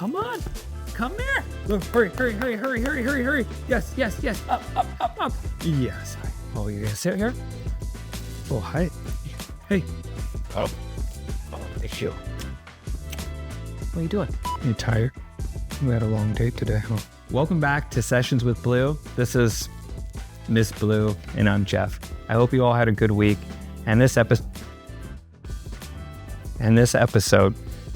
Come on. Come here. Look, hurry. Yes. Up. Yes. Oh, you gonna sit here? Oh, hi. Hey. Oh, it's you. What are you doing? You tired? We had a long day today, huh? Welcome back to Sessions with Blue. This is Miss Blue, and I'm Jeff. I hope you all had a good week. And this episode,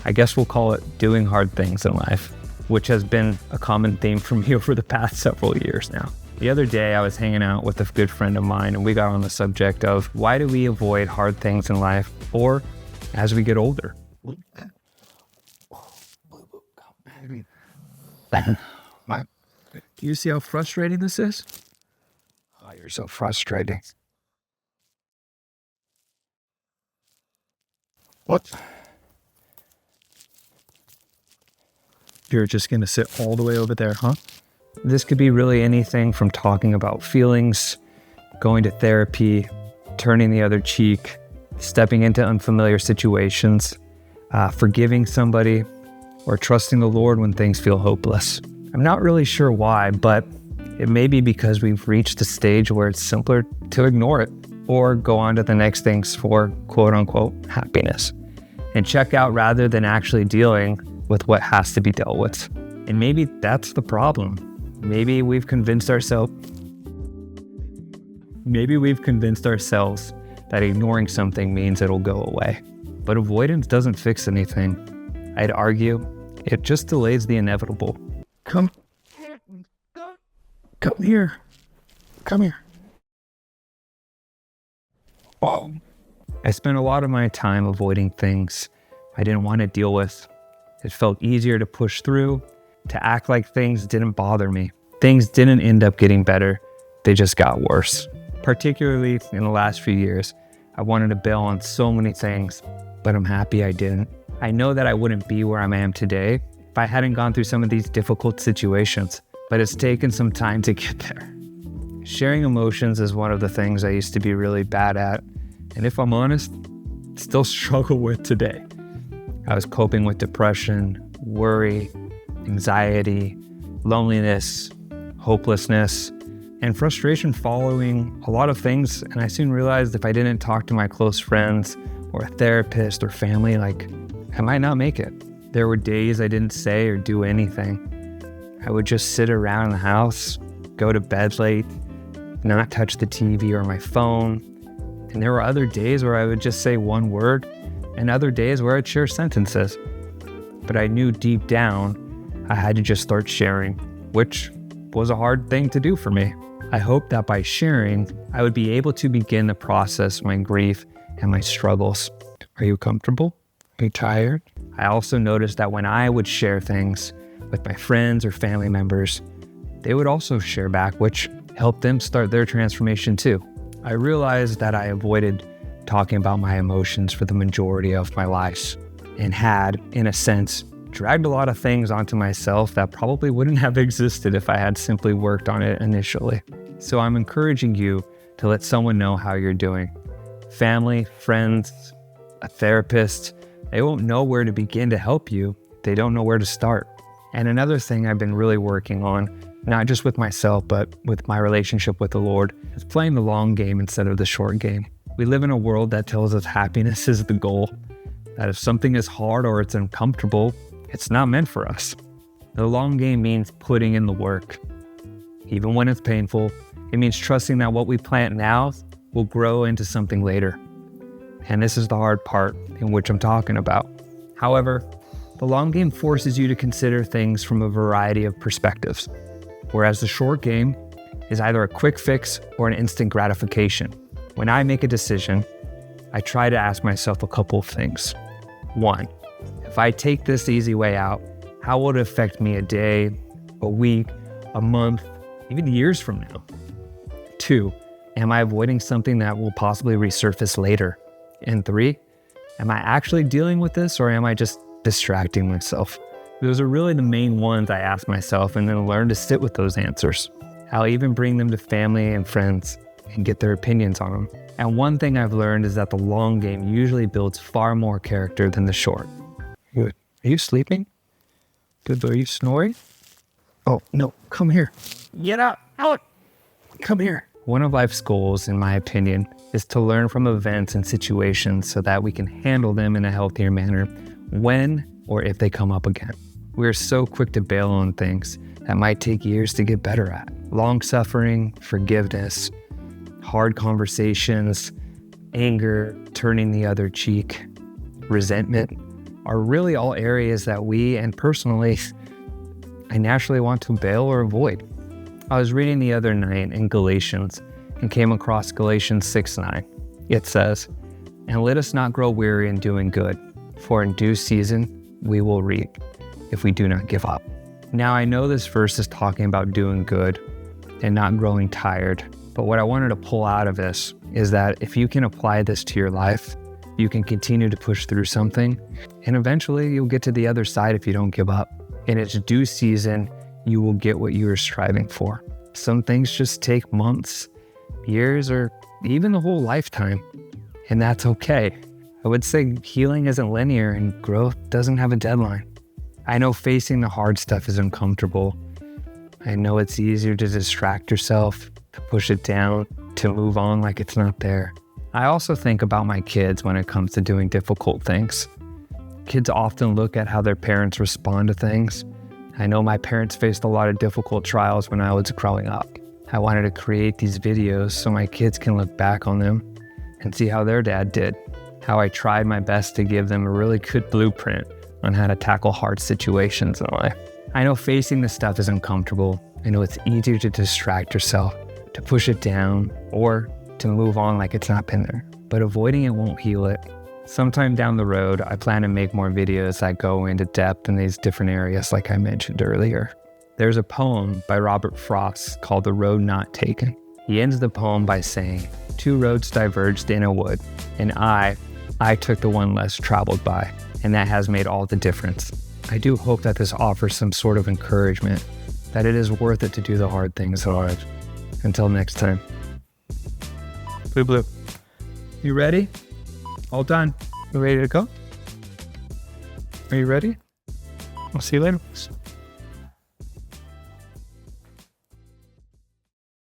I guess we'll call it Doing Hard Things in Life, which has been a common theme for me over the past several years now. The other day, I was hanging out with a good friend of mine, and we got on the subject of why do we avoid hard things in life, or as we get older. Do you see how frustrating this is? Oh, you're so frustrating. What? You're just going to sit all the way over there, huh? This could be really anything from talking about feelings, going to therapy, turning the other cheek, stepping into unfamiliar situations, forgiving somebody, or trusting the Lord when things feel hopeless. I'm not really sure why, but it may be because we've reached a stage where it's simpler to ignore it or go on to the next things for quote unquote happiness and check out rather than actually dealing with what has to be dealt with. And maybe that's the problem. Maybe we've convinced ourselves that ignoring something means it'll go away. But avoidance doesn't fix anything. I'd argue it just delays the inevitable. Come here. Oh. I spent a lot of my time avoiding things I didn't want to deal with. It felt easier to push through, to act like things didn't bother me. Things didn't end up getting better. They just got worse. Particularly in the last few years, I wanted to bail on so many things, but I'm happy I didn't. I know that I wouldn't be where I am today if I hadn't gone through some of these difficult situations, but it's taken some time to get there. Sharing emotions is one of the things I used to be really bad at, and if I'm honest, still struggle with today. I was coping with depression, worry, anxiety, loneliness, hopelessness, and frustration following a lot of things. And I soon realized if I didn't talk to my close friends or a therapist or family, I might not make it. There were days I didn't say or do anything. I would just sit around the house, go to bed late, not touch the TV or my phone. And there were other days where I would just say one word, and other days where I'd share sentences. But I knew deep down I had to just start sharing, which was a hard thing to do for me. I hoped that by sharing, I would be able to begin to process my grief and my struggles. Are you comfortable? Are you tired? I also noticed that when I would share things with my friends or family members, they would also share back, which helped them start their transformation too. I realized that I avoided talking about my emotions for the majority of my life and had, in a sense, dragged a lot of things onto myself that probably wouldn't have existed if I had simply worked on it initially. So I'm encouraging you to let someone know how you're doing. Family, friends, a therapist, they won't know where to begin to help you. They don't know where to start. And another thing I've been really working on, not just with myself, but with my relationship with the Lord, is playing the long game instead of the short game. We live in a world that tells us happiness is the goal, that if something is hard or it's uncomfortable, it's not meant for us. The long game means putting in the work. Even when it's painful, it means trusting that what we plant now will grow into something later. And this is the hard part in which I'm talking about. However, the long game forces you to consider things from a variety of perspectives, whereas the short game is either a quick fix or an instant gratification. When I make a decision, I try to ask myself a couple of things. 1, if I take this easy way out, how will it affect me a day, a week, a month, even years from now? 2, am I avoiding something that will possibly resurface later? And 3, am I actually dealing with this, or am I just distracting myself? Those are really the main ones I ask myself, and then learn to sit with those answers. I'll even bring them to family and friends and get their opinions on them. And one thing I've learned is that the long game usually builds far more character than the short. Good. Are you sleeping? Good boy, are you snoring? Oh, no, come here. Get out. Come here. One of life's goals, in my opinion, is to learn from events and situations so that we can handle them in a healthier manner when or if they come up again. We're so quick to bail on things that might take years to get better at. Long suffering, forgiveness, hard conversations, anger, turning the other cheek, resentment are really all areas that we, and personally, I naturally want to bail or avoid. I was reading the other night in Galatians and came across Galatians 6:9. It says, "And let us not grow weary in doing good, for in due season we will reap if we do not give up." Now I know this verse is talking about doing good and not growing tired, but what I wanted to pull out of this is that if you can apply this to your life, you can continue to push through something, and eventually you'll get to the other side if you don't give up. In its due season, you will get what you are striving for. Some things just take months, years, or even the whole lifetime, and that's okay. I would say healing isn't linear and growth doesn't have a deadline. I know facing the hard stuff is uncomfortable. I know it's easier to distract yourself, to push it down, to move on like it's not there. I also think about my kids when it comes to doing difficult things. Kids often look at how their parents respond to things. I know my parents faced a lot of difficult trials when I was growing up. I wanted to create these videos so my kids can look back on them and see how their dad did, how I tried my best to give them a really good blueprint on how to tackle hard situations in life. I know facing this stuff is uncomfortable. I know it's easier to distract yourself, to push it down, or to move on like it's not been there. But avoiding it won't heal it. Sometime down the road, I plan to make more videos that go into depth in these different areas like I mentioned earlier. There's a poem by Robert Frost called "The Road Not Taken." He ends the poem by saying, "Two roads diverged in a wood, and I took the one less traveled by, and that has made all the difference." I do hope that this offers some sort of encouragement, that it is worth it to do the hard things in life. Until next time. Blue. You ready? All done. You ready to go? Are you ready? I'll see you later.